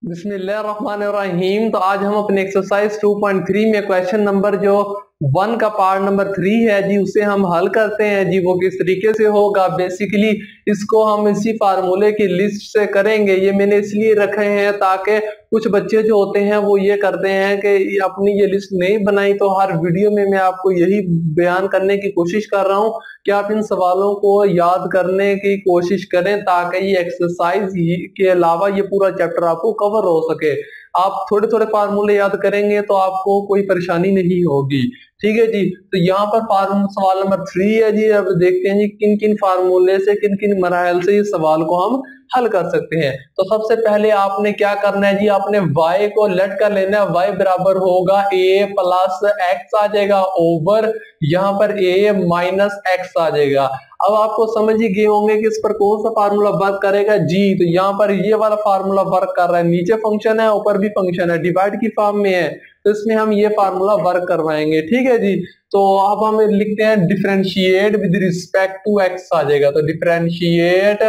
बिस्मिल्लाहिर्रहमानिर्रहीम। तो आज हम अपने एक्सरसाइज 2.3 में क्वेश्चन नंबर जो 1 का पार्ट नंबर 3 है जी, उसे हम हल करते हैं जी। वो किस तरीके से होगा, बेसिकली इसको हम इसी फार्मूले की लिस्ट से करेंगे। ये मैंने इसलिए रखे हैं ताकि कुछ बच्चे जो होते हैं वो ये करते हैं कि अपनी ये लिस्ट नहीं बनाई। तो हर वीडियो में मैं आपको यही बयान करने की कोशिश कर रहा हूँ कि आप इन सवालों को याद करने की कोशिश करें ताकि ये एक्सरसाइज के अलावा ये पूरा चैप्टर आपको कवर हो सके। आप थोड़े थोड़े फार्मूले याद करेंगे तो आपको कोई परेशानी नहीं होगी। ठीक है जी। तो यहाँ पर सवाल नंबर 3 है जी। अब देखते हैं जी किन किन फार्मूले से, किन किन मराहल से इस सवाल को हम हल कर सकते हैं। तो सबसे पहले आपने क्या करना है जी, आपने y को लेट कर लेना है। y बराबर होगा a प्लस एक्स आ जाएगा ओवर यहाँ पर a माइनस एक्स आ जाएगा। अब आपको समझ ही गए होंगे कि इस पर कौन सा फार्मूला वर्क करेगा जी। तो यहाँ पर ये वाला फार्मूला वर्क कर रहा है। नीचे फंक्शन है, ऊपर भी फंक्शन है, डिवाइड की फॉर्म में है, तो इसमें हम ये फार्मूला वर्क करवाएंगे। ठीक है जी। तो अब हम लिखते हैं differentiate with respect to x आ जाएगा। तो differentiate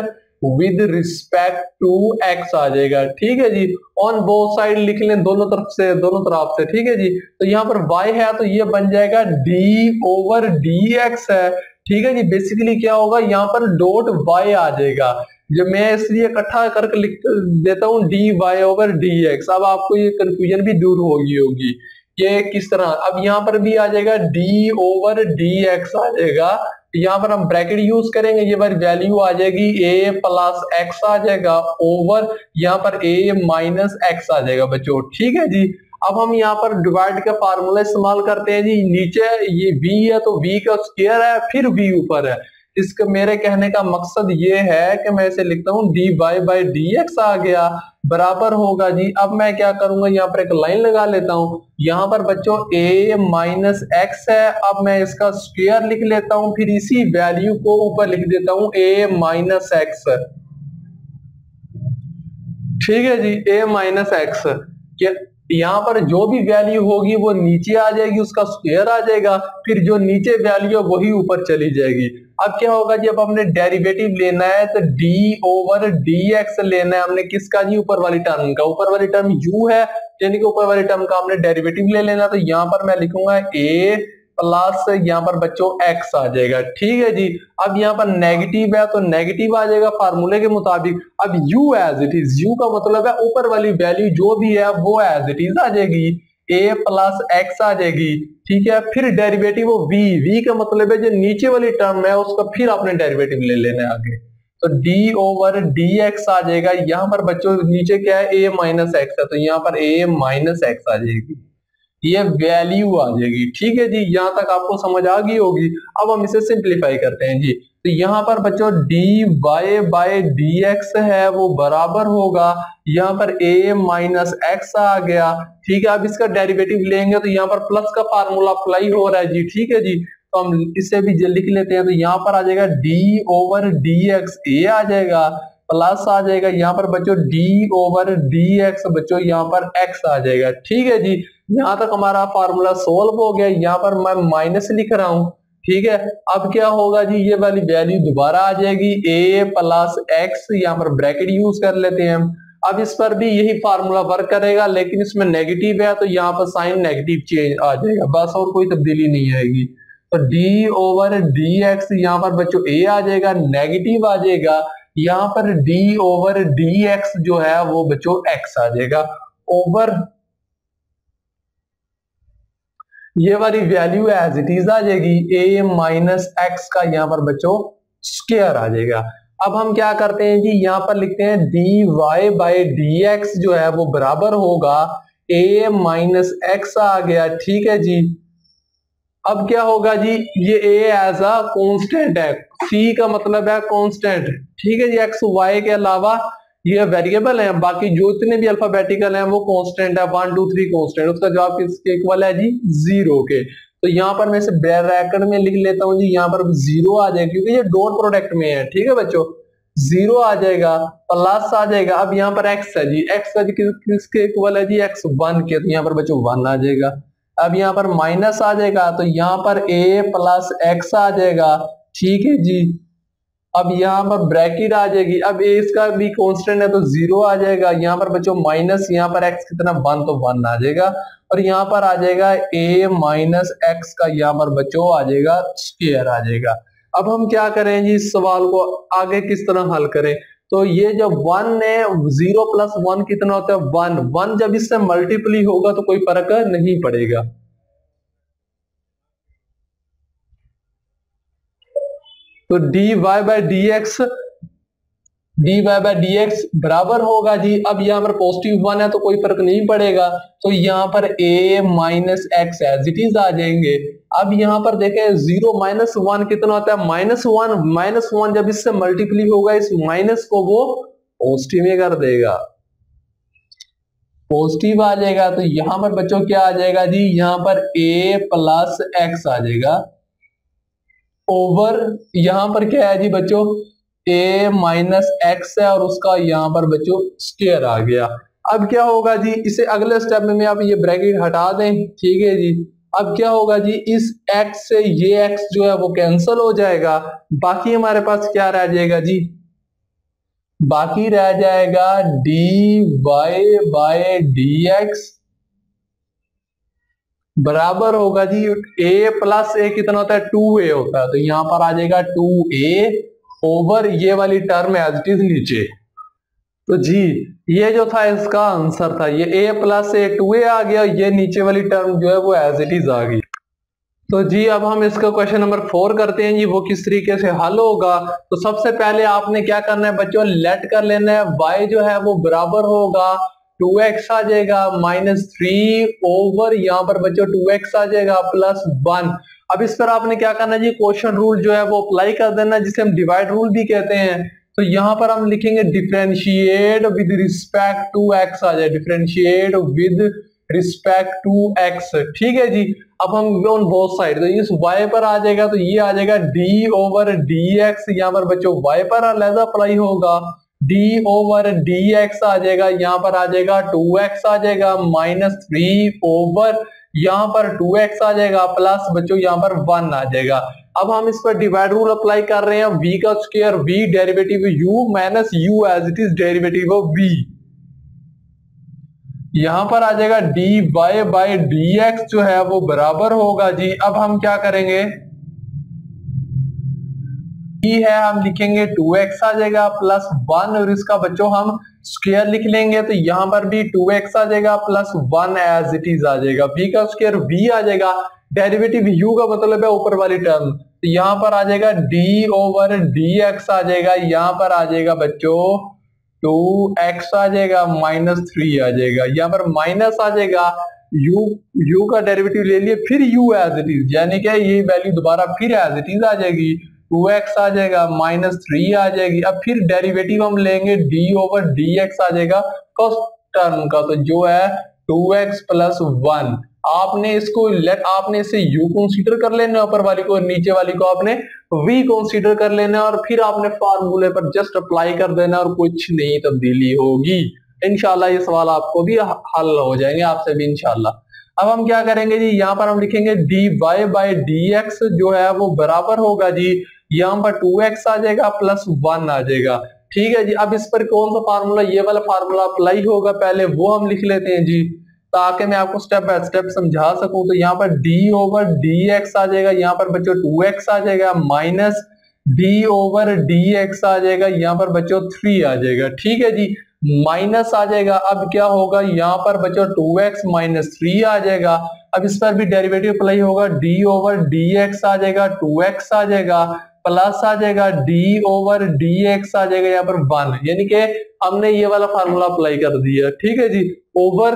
with respect to x आ जाएगा। ठीक है जी। ऑन बोथ साइड लिख लें, दोनों तरफ से, दोनों तरफ से। ठीक है जी। तो यहाँ पर y है तो ये बन जाएगा d ओवर dx है। ठीक है जी। बेसिकली क्या होगा, यहाँ पर डॉट y आ जाएगा। जब मैं इसलिए इकट्ठा करके लिख देता हूँ dy ओवर dx। अब आपको ये कंफ्यूजन भी दूर होगी ये किस तरह। अब यहाँ पर भी आ जाएगा d ओवर dx आ जाएगा। यहाँ पर हम ब्रैकेट यूज करेंगे, ये बार वैल्यू आ जाएगी a प्लस एक्स आ जाएगा ओवर यहाँ पर a माइनस एक्स आ जाएगा बच्चों। ठीक है जी। अब हम यहाँ पर डिवाइड का फार्मूला इस्तेमाल करते हैं जी। नीचे ये v है तो v का स्क्वायर है, फिर v ऊपर है। इसका मेरे कहने का मकसद ये है कि मैं इसे लिखता हूँ dy बाई dx आ गया बराबर होगा जी। अब मैं क्या करूंगा, यहाँ पर एक लाइन लगा लेता हूँ। यहाँ पर बच्चों a माइनस एक्स है, अब मैं इसका स्क्वायर लिख लेता हूँ, फिर इसी वैल्यू को ऊपर लिख देता हूँ a माइनस एक्स। ठीक है जी। a माइनस एक्स, यहाँ पर जो भी वैल्यू होगी वो नीचे आ जाएगी, उसका स्क्वायर आ जाएगा, फिर जो नीचे वैल्यू है वही ऊपर चली जाएगी। अब क्या होगा जी, अब हमने डेरिवेटिव लेना है तो d ओवर dx लेना है हमने किसका जी, ऊपर वाली टर्म का। ऊपर वाली टर्म u है, यानी कि ऊपर वाली टर्म का हमने डेरिवेटिव ले लेना। तो यहाँ पर मैं लिखूंगा a प्लस यहाँ पर बच्चों x आ जाएगा। ठीक है जी। अब यहाँ पर नेगेटिव है तो नेगेटिव आ जाएगा फार्मूले के मुताबिक। अब u as it is, u का मतलब है ऊपर वाली वैल्यू जो भी है वो एज इट इज आ जाएगी, a प्लस एक्स आ जाएगी। ठीक है। फिर डेरिवेटिव v का मतलब है जो नीचे वाली टर्म है उसका फिर आपने डेरिवेटिव ले लेना है आगे। तो d ओवर dx आ जाएगा। यहाँ पर बच्चों नीचे क्या है, a माइनस एक्स है, तो यहाँ पर a माइनस एक्स आ जाएगी, ये वैल्यू आ जाएगी। ठीक है जी। यहाँ तक आपको समझ आ गई होगी। अब हम इसे सिंप्लीफाई करते हैं जी। तो यहाँ पर बच्चों dy बाय dx है वो बराबर होगा यहाँ पर a माइनस एक्स आ गया। ठीक है। अब इसका डेरिवेटिव लेंगे तो यहाँ पर प्लस का फार्मूला अप्लाई हो रहा है जी। ठीक है जी। तो हम इसे भी लिख लेते हैं। तो यहाँ पर आ जाएगा d ओवर dx a आ जाएगा प्लस आ जाएगा यहाँ पर बच्चों d ओवर dx बच्चों यहाँ पर x आ जाएगा। ठीक है जी। यहाँ तक हमारा फार्मूला सोल्व हो गया। यहाँ पर मैं माइनस लिख रहा हूँ। ठीक है। अब क्या होगा जी, ये वाली वैल्यू दोबारा आ जाएगी a प्लस एक्स, यहाँ पर ब्रैकेट यूज कर लेते हैं हम। अब इस पर भी यही फार्मूला वर्क करेगा, लेकिन इसमें नेगेटिव है तो यहाँ पर साइन नेगेटिव चेंज आ जाएगा, बस और कोई तब्दीली नहीं आएगी। तो d ओवर dx यहाँ पर बच्चों a आ जाएगा, नेगेटिव आ जाएगा, यहाँ पर d ओवर dx जो है वो बच्चों x आ जाएगा ओवर ये वाली वैल्यू एज इट इज आ जाएगी, a माइनस एक्स का यहाँ पर बच्चों स्क्वायर आ जाएगा। अब हम क्या करते हैं जी, यहाँ पर लिखते हैं dy बाई dx जो है वो बराबर होगा a माइनस एक्स आ गया। ठीक है जी। अब क्या होगा जी, ये a एज अ कांस्टेंट है, c का मतलब है कांस्टेंट। ठीक है जी। x y के अलावा ये वेरिएबल है, बाकी जो इतने भी अल्फाबेटिकल हैं वो कांस्टेंट है, 1 2 3 कांस्टेंट। उसका जवाब किसके इक्वल है जी, 0 के। तो यहाँ पर मैं इसे ब्रैकेट में लिख लेता हूँ जी, यहाँ पर 0 आ जाएगा क्योंकि ये डॉट प्रोडक्ट में है। ठीक है बच्चों। 0 आ जाएगा प्लस आ जाएगा। अब यहाँ पर x है जी, x का किसके इक्वल है जी, x 1 के, तो यहाँ पर बच्चों 1 आ जाएगा। अब यहाँ पर माइनस आ जाएगा तो यहाँ पर a प्लस एक्स आ जाएगा। ठीक है जी। अब यहाँ पर ब्रैकेट आ जाएगी, अब ए इसका भी कांस्टेंट है तो 0 आ जाएगा। यहाँ पर बच्चों माइनस, यहाँ पर x कितना 1 तो 1 आ जाएगा, और यहाँ पर आ जाएगा a माइनस एक्स का यहाँ पर बच्चों आ जाएगा स्क्वायर आ जाएगा। अब हम क्या करें जी, इस सवाल को आगे किस तरह हल करें। तो ये जो 1 है, 0 प्लस 1 कितना होता है 1, 1 जब इससे मल्टीप्लाई होगा तो कोई फर्क नहीं पड़ेगा। तो dy बाय डी एक्स बराबर होगा जी, अब यहाँ पर पॉजिटिव 1 है तो कोई फर्क नहीं पड़ेगा, तो यहाँ पर a minus x as it is आ जाएंगे। अब यहाँ पर देखें 0 माइनस 1 कितना होता है -1, -1 जब इससे मल्टीप्लाई होगा इस माइनस को वो पॉजिटिव में कर देगा, पॉजिटिव आ जाएगा। तो यहाँ पर बच्चों क्या आ जाएगा जी, यहाँ पर a प्लस एक्स आ जाएगा ओवर, यहाँ पर क्या है जी बच्चों a माइनस एक्स है और उसका यहाँ पर बच्चों स्क्वायर आ गया। अब क्या होगा जी, इसे अगले स्टेप में आप ये ब्रैकेट हटा दें, ठीक है जी। अब क्या होगा जी, इस x से ये x जो है वो कैंसिल हो जाएगा, बाकी हमारे पास क्या रह जाएगा जी, बाकी रह जाएगा dy बाय dx बराबर होगा जी a प्लस a कितना होता है 2a होता है, तो यहां पर आ जाएगा 2a ओवर ये वाली टर्म एज इट इज नीचे। तो जी ये जो था इसका आंसर था, ये a प्लस a 2a आ गया, ये नीचे वाली टर्म जो है वो एज इट इज आ गई। तो जी अब हम इसका क्वेश्चन नंबर 4 करते हैं जी, वो किस तरीके से हल होगा। तो सबसे पहले आपने क्या करना है बच्चों, लेट कर लेना है, y जो है वो बराबर होगा 2x आ जाएगा -3 ओवर यहाँ पर बच्चों 2x आ जाएगा +1। अब इस पर आपने क्या करना है जी, क्वोशंट रूल जो है वो अप्लाई कर देना, जिसे हम डिवाइड रूल भी कहते हैं। तो यहाँ पर हम लिखेंगे differentiate with respect to x आ जाए, differentiate with respect to x, ठीक है जी। अब हम ऑन बोथ साइड, तो इस y पर आ जाएगा तो ये आ जाएगा d ओवर dx, यहाँ पर बच्चों y पर अलग अप्लाई होगा, d ओवर dx आ जाएगा, यहाँ पर आ जाएगा 2x आ जाएगा -3 ओवर यहाँ पर 2x आ जाएगा प्लस बच्चों यहाँ पर 1 आ जाएगा। अब हम इस पर डिवाइड रूल अप्लाई कर रहे हैं, v का square v derivative u minus u as it is derivative of v, यहां पर आ जाएगा dy बाय dx जो है वो बराबर होगा जी। अब हम क्या करेंगे, है हम लिखेंगे 2x आ जाएगा +1 और इसका बच्चों हम स्क्वायर लिख लेंगे, तो यहां पर भी 2x आ जाएगा +1 एज इट इज आ जाएगा, v का स्क्वायर v आ जाएगा, डेरिवेटिव u का मतलब है ऊपर वाली टर्म, तो यहां पर आ जाएगा d ओवर dx आ जाएगा, यहां पर आ जाएगा बच्चों 2x आ जाएगा -3 आ जाएगा, यहाँ पर माइनस आ जाएगा, u का डेरिवेटिव ले लिए फिर u एज इट इज, यानी कि ये वैल्यू दोबारा फिर एज इट इज आ जाएगी, 2x आ जाएगा -3 आ जाएगी। अब फिर डेरिवेटिव हम लेंगे d ओवर dx आ जाएगा फर्स्ट टर्म का, तो जो है 2x + 1, आपने इसको आपने इसे u कंसीडर कर लेना है ऊपर वाली को, नीचे वाली को आपने v कंसीडर कर लेना है, और फिर आपने फार्मूले पर जस्ट अप्लाई कर देना और कुछ नहीं तब्दीली होगी। इंशाल्लाह ये सवाल आपको भी हल हो जाएंगे, आपसे भी इंशाल्लाह। अब हम क्या करेंगे जी, यहाँ पर हम लिखेंगे dy बाय dx जो है वो बराबर होगा जी, यहाँ पर 2x आ जाएगा +1 आ जाएगा, ठीक है जी। अब इस पर कौन सा फार्मूला, ये वाला फार्मूला अप्लाई होगा, पहले वो हम लिख लेते हैं जी, ताकि मैं आपको स्टेप बाय स्टेप समझा सकूं। तो यहाँ पर d ओवर dx आ जाएगा, यहाँ पर बच्चों 2x आ जाएगा माइनस d ओवर dx आ जाएगा, यहाँ पर बच्चों 3 आ जाएगा, ठीक है जी, माइनस आ जाएगा। अब क्या होगा, यहाँ पर बच्चों 2x -3 आ जाएगा, अब इस पर भी डेरिवेटिव अप्लाई होगा, d ओवर dx आ जाएगा 2x आ जाएगा प्लस आ जाएगा d ओवर dx आ जाएगा यहाँ पर 1, यानी कि हमने ये वाला फार्मूला अप्लाई कर दिया, ठीक है जी, ओवर।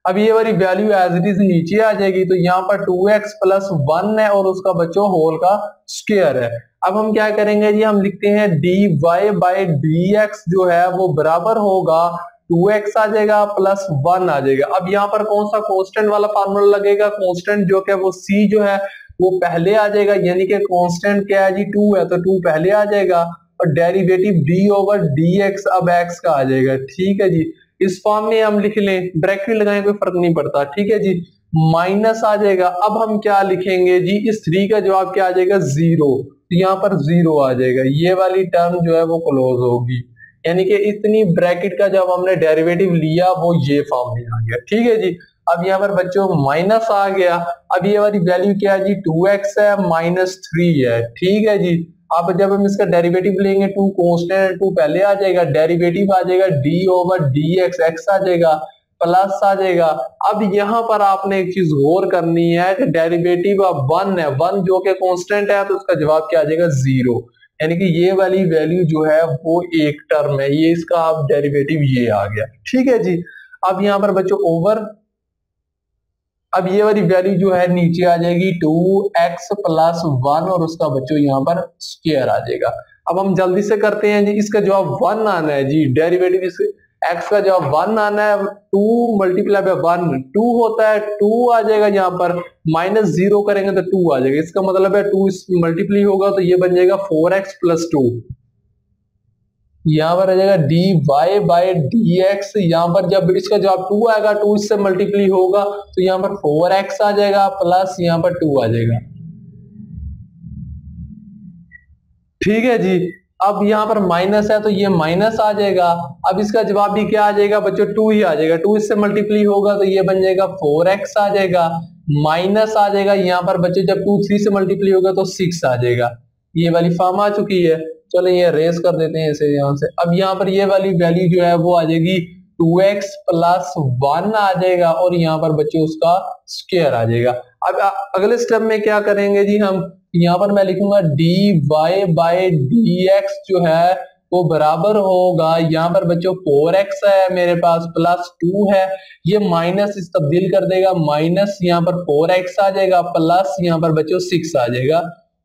अब ये वाली वैल्यू एज इट इज नीचे आ जाएगी, तो यहाँ पर 2x + 1 है और उसका बच्चों होल का स्क्वायर है। अब हम क्या करेंगे जी, हम लिखते हैं dy बाय dx जो है वो बराबर होगा 2x आ जाएगा +1 आ जाएगा। अब यहाँ पर कौन सा कांस्टेंट वाला फार्मूला लगेगा, कांस्टेंट जो कि वो c जो है वो पहले आ जाएगा, यानी कि कांस्टेंट क्या है जी 2 है, तो 2 पहले आ जाएगा, और डेरिवेटिव d ओवर dx अब x का आ जाएगा, ठीक है जी। इस फॉर्म में हम लिख लें, ब्रैकेट लगाएं कोई फर्क नहीं पड़ता, ठीक है जी, माइनस आ जाएगा। अब हम क्या लिखेंगे जी, इस 3 का जवाब क्या आ जाएगा 0, तो यहाँ पर 0 आ जाएगा, ये वाली टर्म जो है वो क्लोज होगी। यानी कि इतनी ब्रैकेट का जब हमने डेरिवेटिव लिया वो ये फॉर्म में आ गया। ठीक है जी। अब यहाँ पर बच्चों माइनस आ गया। अब ये वाली वैल्यू क्या है जी, 2x है -3 है। ठीक है जी। अब जब हम इसका डेरिवेटिव लेंगे 2 कांस्टेंट 2 पहले आ जाएगा, डेरिवेटिव आ जाएगा d/dx, x आ जाएगा प्लस आ जाएगा। अब यहाँ पर आपने एक चीज गौर करनी है कि डेरिवेटिव अब 1 है, 1 जो कि कांस्टेंट है, तो उसका जवाब क्या आ जाएगा 0। यानी कि ये वाली वैल्यू जो है वो एक टर्म है, ये इसका अब डेरिवेटिव ये आ गया। ठीक है जी। अब यहाँ पर बच्चों ओवर, अब ये वाली वैल्यू जो है नीचे आ जाएगी 2x + 1 और उसका बच्चों यहाँ पर स्क्वायर आ जाएगा। अब हम जल्दी से करते हैं जी, इसका जवाब 1 आना है जी, डेरिवेटिव x का जवाब 1 आना है। 2 × 1 2 होता है, 2 आ जाएगा यहाँ पर, -0 करेंगे तो 2 आ जाएगा। इसका मतलब है 2 मल्टीप्लाई होगा तो ये बन जाएगा 4x + 2। यहाँ पर आ जाएगा dy/dx। यहाँ पर जब इसका जवाब 2 आएगा, 2 इससे मल्टीप्लाई होगा तो यहाँ पर 4x आ जाएगा प्लस यहाँ पर 2 आ जाएगा। ठीक है जी। अब यहाँ पर माइनस है तो ये माइनस आ जाएगा। अब इसका जवाब भी क्या आ जाएगा बच्चों, 2 ही आ जाएगा। 2 इससे मल्टीप्लाई होगा तो ये बन जाएगा 4x आ जाएगा, माइनस आ जाएगा यहाँ पर बच्चे, जब 2 3 से मल्टीप्लाई होगा तो 6 आ जाएगा। ये वाली फॉर्म आ चुकी है। चलो ये रेस कर देते हैं इसे यहाँ से। अब यहाँ पर ये वाली वैल्यू जो है वो आ जाएगी 2x + 1 आ जाएगा और यहाँ पर बच्चे उसका स्क्वायर आ जाएगा। अब अगले स्टेप में क्या करेंगे जी, हम यहाँ पर मैं लिखूंगा dy/dx जो है वो बराबर होगा, यहाँ पर बच्चों 4x है मेरे पास प्लस 2 है, ये माइनस इस तब्दील कर देगा, माइनस यहाँ पर 4x आ जाएगा प्लस यहाँ पर बच्चों 6 आ जाएगा,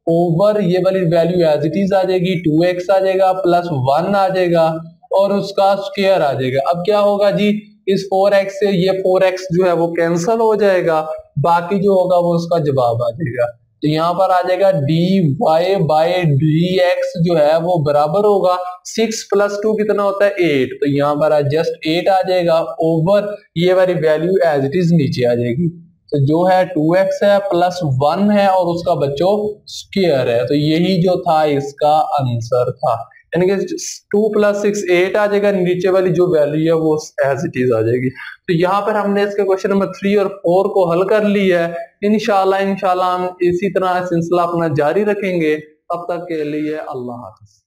ओवर ये वाली वैल्यू एज इट इज आ जाएगी, 2x आ जाएगा प्लस 1 आ जाएगा और उसका स्क्वायर आ जाएगा। अब क्या होगा जी, इस 4x से ये 4x जो है वो कैंसिल हो जाएगा, बाकी जो होगा वो उसका जवाब आ जाएगा। तो यहाँ पर आ जाएगा dy/dx जो है वो बराबर होगा 6 + 2 कितना होता है 8, तो यहाँ पर जस्ट 8 आ जाएगा ओवर ये वाली वैल्यू एज इट इज नीचे आ जाएगी। तो जो है 2x है प्लस 1 है और उसका बच्चों स्क्वायर है, तो यही जो था इसका आंसर था। यानी कि 2 + 6 8 आ जाएगा, नीचे वाली जो वैल्यू है वो एज इट इज आ जाएगी। तो यहाँ पर हमने इसके क्वेश्चन नंबर 3 और 4 को हल कर लिया है। इंशाल्लाह हम इसी तरह सिलसिला अपना जारी रखेंगे। तब तक के लिए अल्लाह हाफ़िज़।